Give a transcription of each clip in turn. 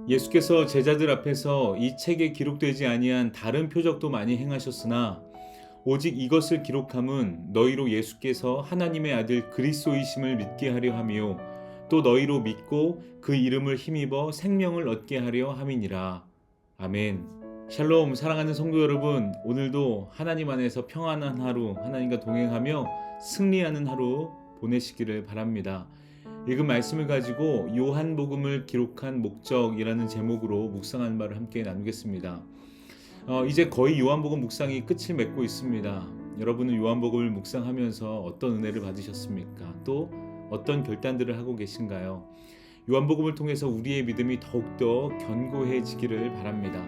예수께서 제자들 앞에서 이 책에 기록되지 아니한 다른 표적도 많이 행하셨으나 오직 이것을 기록함은 너희로 예수께서 하나님의 아들 그리스도이심을 믿게 하려 함이요 또 너희로 믿고 그 이름을 힘입어 생명을 얻게 하려 함이니라. 아멘. 샬롬. 사랑하는 성도 여러분, 오늘도 하나님 안에서 평안한 하루, 하나님과 동행하며 승리하는 하루 보내시기를 바랍니다. 읽은 말씀을 가지고 요한복음을 기록한 목적이라는 제목으로 묵상하는 바를 함께 나누겠습니다. 이제 거의 요한복음 묵상이 끝을 맺고 있습니다. 여러분은 요한복음을 묵상하면서 어떤 은혜를 받으셨습니까? 또 어떤 결단들을 하고 계신가요? 요한복음을 통해서 우리의 믿음이 더욱더 견고해지기를 바랍니다.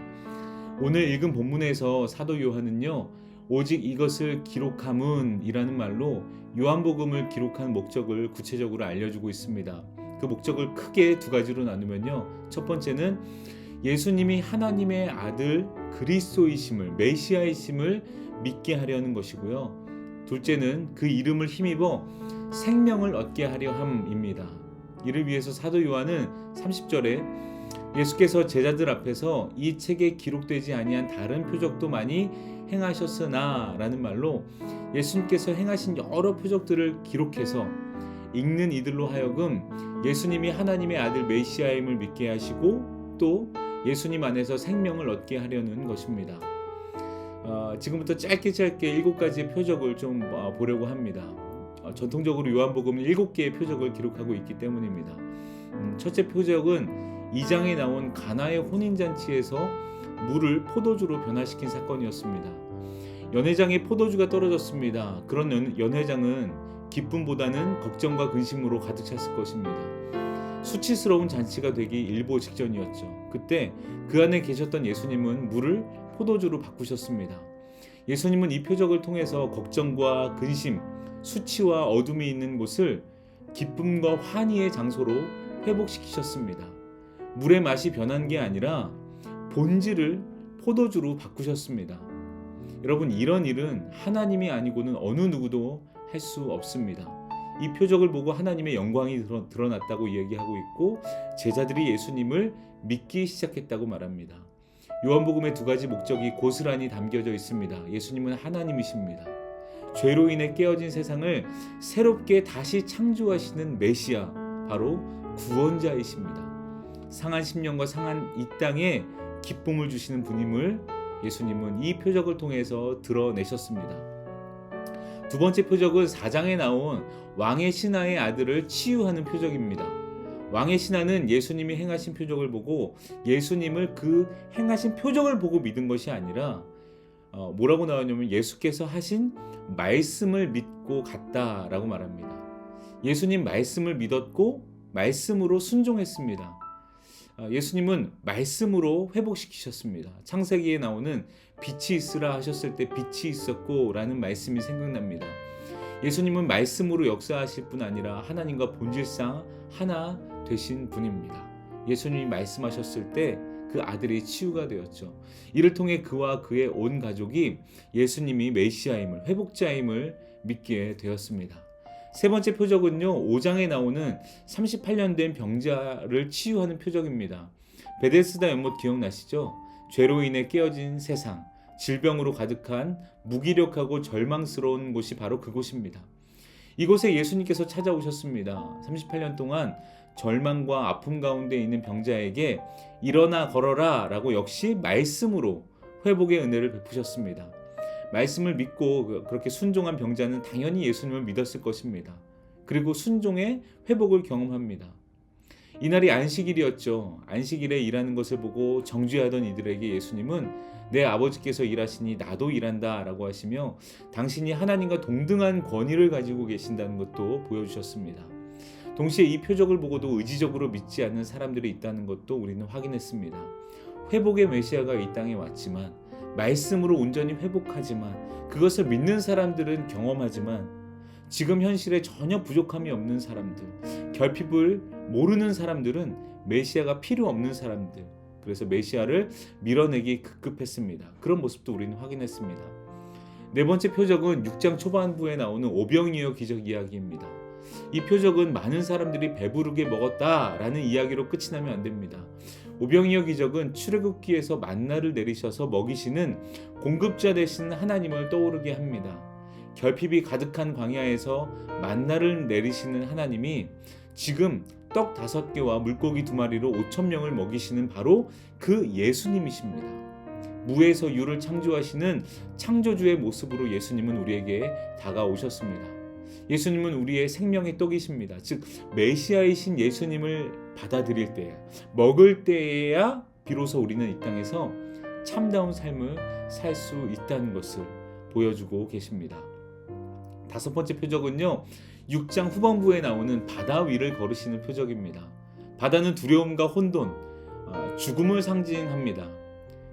오늘 읽은 본문에서 사도 요한은요, 오직 이것을 기록함은 이라는 말로 요한복음을 기록한 목적을 구체적으로 알려주고 있습니다. 그 목적을 크게 두 가지로 나누면요, 첫 번째는 예수님이 하나님의 아들 그리스도이심을, 메시아이심을 믿게 하려는 것이고요, 둘째는 그 이름을 힘입어 생명을 얻게 하려 함입니다. 이를 위해서 사도 요한은 30절에 예수께서 제자들 앞에서 이 책에 기록되지 아니한 다른 표적도 많이 행하셨으나 라는 말로 예수님께서 행하신 여러 표적들을 기록해서 읽는 이들로 하여금 예수님이 하나님의 아들 메시아임을 믿게 하시고 또 예수님 안에서 생명을 얻게 하려는 것입니다. 지금부터 짧게 7가지의 표적을 좀 보려고 합니다. 전통적으로 요한복음은 7개의 표적을 기록하고 있기 때문입니다. 첫째 표적은 2장에 나온 가나의 혼인잔치에서 물을 포도주로 변화시킨 사건이었습니다. 연회장에 포도주가 떨어졌습니다. 그런 연회장은 기쁨보다는 걱정과 근심으로 가득 찼을 것입니다. 수치스러운 잔치가 되기 일보 직전이었죠. 그때 그 안에 계셨던 예수님은 물을 포도주로 바꾸셨습니다. 예수님은 이 표적을 통해서 걱정과 근심, 수치와 어둠이 있는 곳을 기쁨과 환희의 장소로 회복시키셨습니다. 물의 맛이 변한 게 아니라 본질을 포도주로 바꾸셨습니다. 여러분, 이런 일은 하나님이 아니고는 어느 누구도 할 수 없습니다. 이 표적을 보고 하나님의 영광이 드러났다고 이야기하고 있고 제자들이 예수님을 믿기 시작했다고 말합니다. 요한복음의 두 가지 목적이 고스란히 담겨져 있습니다. 예수님은 하나님이십니다. 죄로 인해 깨어진 세상을 새롭게 다시 창조하시는 메시아, 바로 구원자이십니다. 상한 심령과 상한 이 땅에 기쁨을 주시는 분임을 예수님은 이 표적을 통해서 드러내셨습니다. 두 번째 표적은 4장에 나온 왕의 신하의 아들을 치유하는 표적입니다. 왕의 신하는 예수님이 행하신 표적을 보고 예수님을 그 행하신 표적을 보고 믿은 것이 아니라 뭐라고 나오냐면 예수께서 하신 말씀을 믿고 갔다라고 말합니다. 예수님 말씀을 믿었고 말씀으로 순종했습니다. 예수님은 말씀으로 회복시키셨습니다. 창세기에 나오는 빛이 있으라 하셨을 때 빛이 있었고 라는 말씀이 생각납니다. 예수님은 말씀으로 역사하실 뿐 아니라 하나님과 본질상 하나 되신 분입니다. 예수님이 말씀하셨을 때 그 아들이 치유가 되었죠. 이를 통해 그와 그의 온 가족이 예수님이 메시아임을, 회복자임을 믿게 되었습니다. 세 번째 표적은요, 5장에 나오는 38년 된 병자를 치유하는 표적입니다. 베데스다 연못 기억나시죠? 죄로 인해 깨어진 세상, 질병으로 가득한 무기력하고 절망스러운 곳이 바로 그곳입니다. 이곳에 예수님께서 찾아오셨습니다. 38년 동안 절망과 아픔 가운데 있는 병자에게 일어나 걸어라 라고 역시 말씀으로 회복의 은혜를 베푸셨습니다. 말씀을 믿고 그렇게 순종한 병자는 당연히 예수님을 믿었을 것입니다. 그리고 순종의 회복을 경험합니다. 이날이 안식일이었죠. 안식일에 일하는 것을 보고 정죄하던 이들에게 예수님은 내 아버지께서 일하시니 나도 일한다 라고 하시며 당신이 하나님과 동등한 권위를 가지고 계신다는 것도 보여주셨습니다. 동시에 이 표적을 보고도 의지적으로 믿지 않는 사람들이 있다는 것도 우리는 확인했습니다. 회복의 메시아가 이 땅에 왔지만 말씀으로 온전히 회복하지만 그것을 믿는 사람들은 경험하지만 지금 현실에 전혀 부족함이 없는 사람들, 결핍을 모르는 사람들은 메시아가 필요 없는 사람들, 그래서 메시아를 밀어내기 급급했습니다. 그런 모습도 우리는 확인했습니다. 네 번째 표적은 6장 초반부에 나오는 오병이어 기적 이야기입니다. 이 표적은 많은 사람들이 배부르게 먹었다라는 이야기로 끝이 나면 안 됩니다. 오병이어 기적은 출애굽기에서 만나를 내리셔서 먹이시는 공급자 되신 하나님을 떠오르게 합니다. 결핍이 가득한 광야에서 만나를 내리시는 하나님이 지금 떡 5개와 물고기 2마리로 5,000명을 먹이시는 바로 그 예수님이십니다. 무에서 유를 창조하시는 창조주의 모습으로 예수님은 우리에게 다가오셨습니다. 예수님은 우리의 생명의 떡이십니다. 즉 메시아이신 예수님을 받아들일 때, 먹을 때에야 비로소 우리는 이 땅에서 참다운 삶을 살 수 있다는 것을 보여주고 계십니다. 5번째 표적은요, 6장 후반부에 나오는 바다 위를 걸으시는 표적입니다. 바다는 두려움과 혼돈, 죽음을 상징합니다.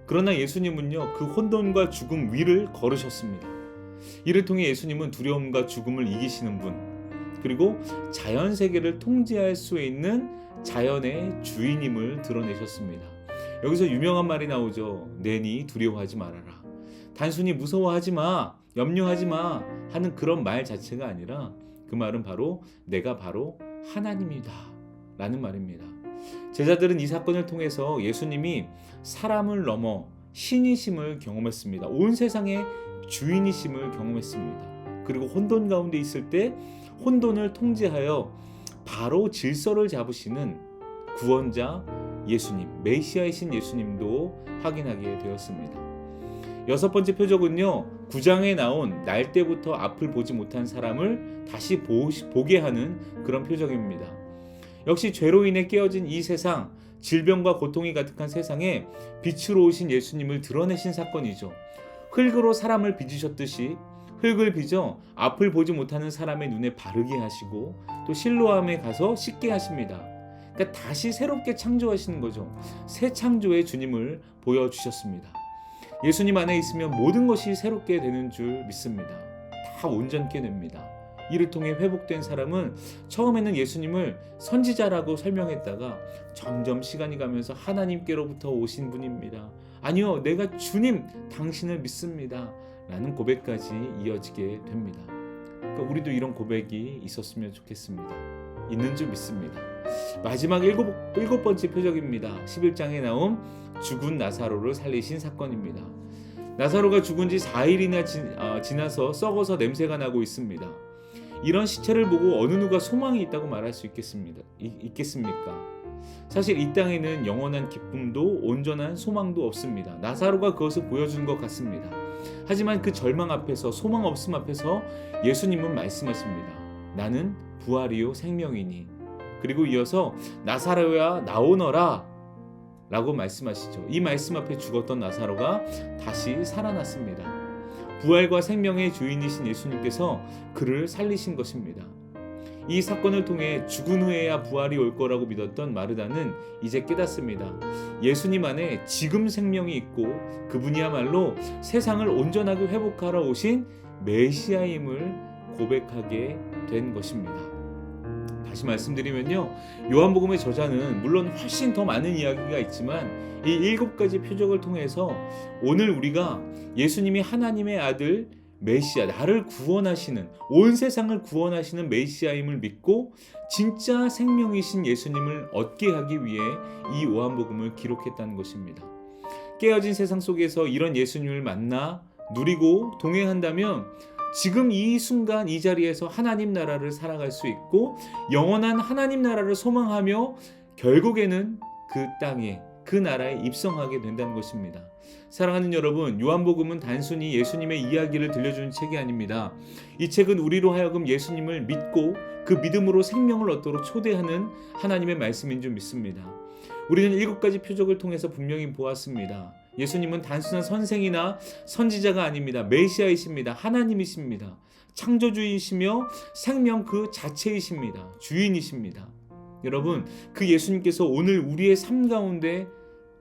그러나 예수님은요, 그 혼돈과 죽음 위를 걸으셨습니다. 이를 통해 예수님은 두려움과 죽음을 이기시는 분, 그리고 자연 세계를 통제할 수 있는 자연의 주인임을 드러내셨습니다. 여기서 유명한 말이 나오죠. 내니 두려워하지 말아라. 단순히 무서워하지 마, 염려하지 마 하는 그런 말 자체가 아니라 그 말은 바로 내가 바로 하나님이다 라는 말입니다. 제자들은 이 사건을 통해서 예수님이 사람을 넘어 신이심을 경험했습니다. 온 세상의 주인이심을 경험했습니다. 그리고 혼돈 가운데 있을 때 혼돈을 통제하여 바로 질서를 잡으시는 구원자 예수님, 메시아이신 예수님도 확인하게 되었습니다. 6번째 표적은요, 9장에 나온 날 때부터 앞을 보지 못한 사람을 다시 보게 하는 그런 표적입니다. 역시 죄로 인해 깨어진 이 세상, 질병과 고통이 가득한 세상에 빛으로 오신 예수님을 드러내신 사건이죠. 흙으로 사람을 빚으셨듯이 흙을 빚어 앞을 보지 못하는 사람의 눈에 바르게 하시고 또 실로암에 가서 씻게 하십니다. 그러니까 다시 새롭게 창조하시는 거죠. 새 창조의 주님을 보여주셨습니다. 예수님 안에 있으면 모든 것이 새롭게 되는 줄 믿습니다. 다 온전케 됩니다. 이를 통해 회복된 사람은 처음에는 예수님을 선지자라고 설명했다가 점점 시간이 가면서 하나님께로부터 오신 분입니다. 아니요, 내가 주님, 당신을 믿습니다 라는 고백까지 이어지게 됩니다. 그러니까 우리도 이런 고백이 있었으면 좋겠습니다. 있는 줄 믿습니다. 마지막 7번째 표적입니다. 11장에 나온 죽은 나사로를 살리신 사건입니다. 나사로가 죽은 지 4일이나 지나서 썩어서 냄새가 나고 있습니다. 이런 시체를 보고 어느 누가 소망이 있다고 말할 수 있겠습니까? 사실 이 땅에는 영원한 기쁨도 온전한 소망도 없습니다. 나사로가 그것을 보여준 것 같습니다. 하지만 그 절망 앞에서, 소망 없음 앞에서 예수님은 말씀하십니다. 나는 부활이요 생명이니. 그리고 이어서 나사로야 나오너라 라고 말씀하시죠. 이 말씀 앞에 죽었던 나사로가 다시 살아났습니다. 부활과 생명의 주인이신 예수님께서 그를 살리신 것입니다. 이 사건을 통해 죽은 후에야 부활이 올 거라고 믿었던 마르다는 이제 깨닫습니다. 예수님 안에 지금 생명이 있고 그분이야말로 세상을 온전하게 회복하러 오신 메시아임을 고백하게 된 것입니다. 다시 말씀드리면요, 요한복음의 저자는 물론 훨씬 더 많은 이야기가 있지만 이 7가지 표적을 통해서 오늘 우리가 예수님이 하나님의 아들 메시아, 나를 구원하시는, 온 세상을 구원하시는 메시아임을 믿고 진짜 생명이신 예수님을 얻게 하기 위해 이 요한복음을 기록했다는 것입니다. 깨어진 세상 속에서 이런 예수님을 만나 누리고 동행한다면 지금 이 순간 이 자리에서 하나님 나라를 살아갈 수 있고 영원한 하나님 나라를 소망하며 결국에는 그 땅에, 그 나라에 입성하게 된다는 것입니다. 사랑하는 여러분, 요한복음은 단순히 예수님의 이야기를 들려주는 책이 아닙니다. 이 책은 우리로 하여금 예수님을 믿고 그 믿음으로 생명을 얻도록 초대하는 하나님의 말씀인 줄 믿습니다. 우리는 7가지 표적을 통해서 분명히 보았습니다. 예수님은 단순한 선생이나 선지자가 아닙니다. 메시아이십니다. 하나님이십니다. 창조주이시며 생명 그 자체이십니다. 주인이십니다. 여러분, 그 예수님께서 오늘 우리의 삶 가운데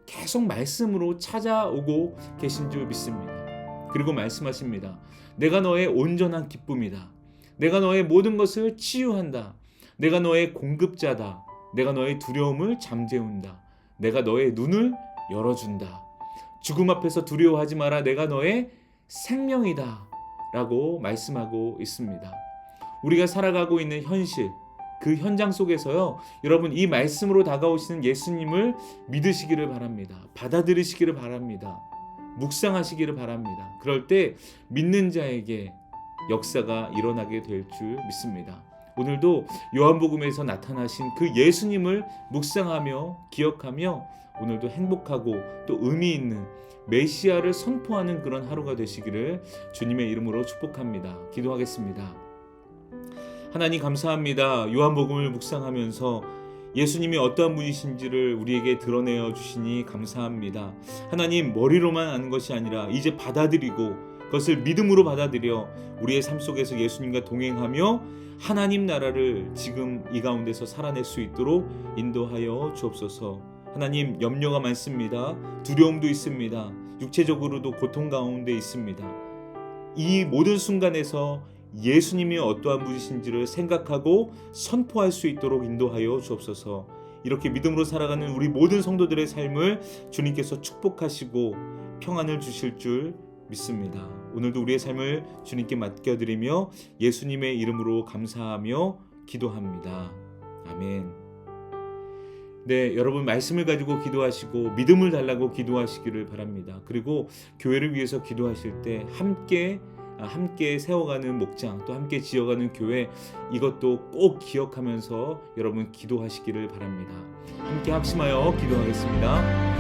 계속 말씀으로 찾아오고 계신 줄 믿습니다. 그리고 말씀하십니다. 내가 너의 온전한 기쁨이다. 내가 너의 모든 것을 치유한다. 내가 너의 공급자다. 내가 너의 두려움을 잠재운다. 내가 너의 눈을 열어준다. 죽음 앞에서 두려워하지 마라. 내가 너의 생명이다 라고 말씀하고 있습니다. 우리가 살아가고 있는 현실, 그 현장 속에서요, 여러분 이 말씀으로 다가오시는 예수님을 믿으시기를 바랍니다. 받아들이시기를 바랍니다. 묵상하시기를 바랍니다. 그럴 때 믿는 자에게 역사가 일어나게 될 줄 믿습니다. 오늘도 요한복음에서 나타나신 그 예수님을 묵상하며 기억하며 오늘도 행복하고 또 의미 있는 메시아를 선포하는 그런 하루가 되시기를 주님의 이름으로 축복합니다. 기도하겠습니다. 하나님 감사합니다. 요한복음을 묵상하면서 예수님이 어떠한 분이신지를 우리에게 드러내어 주시니 감사합니다. 하나님, 머리로만 아는 것이 아니라 이제 받아들이고 그것을 믿음으로 받아들여 우리의 삶 속에서 예수님과 동행하며 하나님 나라를 지금 이 가운데서 살아낼 수 있도록 인도하여 주옵소서. 하나님, 염려가 많습니다. 두려움도 있습니다. 육체적으로도 고통 가운데 있습니다. 이 모든 순간에서 예수님이 어떠한 분이신지를 생각하고 선포할 수 있도록 인도하여 주옵소서. 이렇게 믿음으로 살아가는 우리 모든 성도들의 삶을 주님께서 축복하시고 평안을 주실 줄 믿습니다. 오늘도 우리의 삶을 주님께 맡겨드리며 예수님의 이름으로 감사하며 기도합니다. 아멘. 네, 여러분 말씀을 가지고 기도하시고 믿음을 달라고 기도하시기를 바랍니다. 그리고 교회를 위해서 기도하실 때 함께 세워가는 목장, 또 함께 지어가는 교회, 이것도 꼭 기억하면서 여러분 기도하시기를 바랍니다. 함께 합심하여 기도하겠습니다.